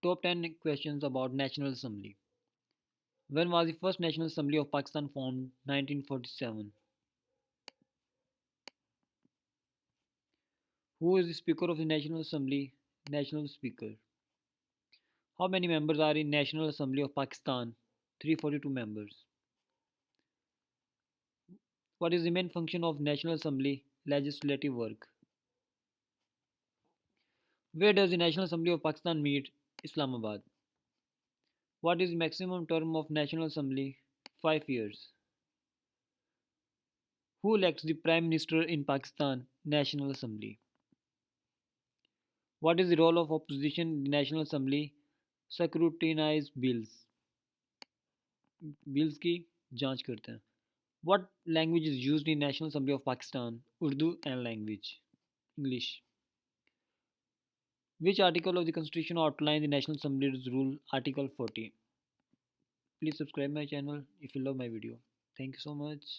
Top 10 questions about National Assembly. When was the first National Assembly of Pakistan formed? 1947. Who is the Speaker of the National Assembly? National Speaker. How many members are in National Assembly of Pakistan? 342 members. What is the main function of National Assembly? Legislative work. Where does the National Assembly of Pakistan meet? Islamabad. What is the maximum term of National Assembly? 5 years. Who elects the Prime Minister in Pakistan? National Assembly. What is the role of opposition in the National Assembly? Scrutinize bills. Bills की जांच करते हैं. What language is used in National Assembly of Pakistan? Urdu and language. English. Which article of the Constitution outlines the National Assembly's rule? Article 40. Please subscribe my channel if you love my video. Thank you so much.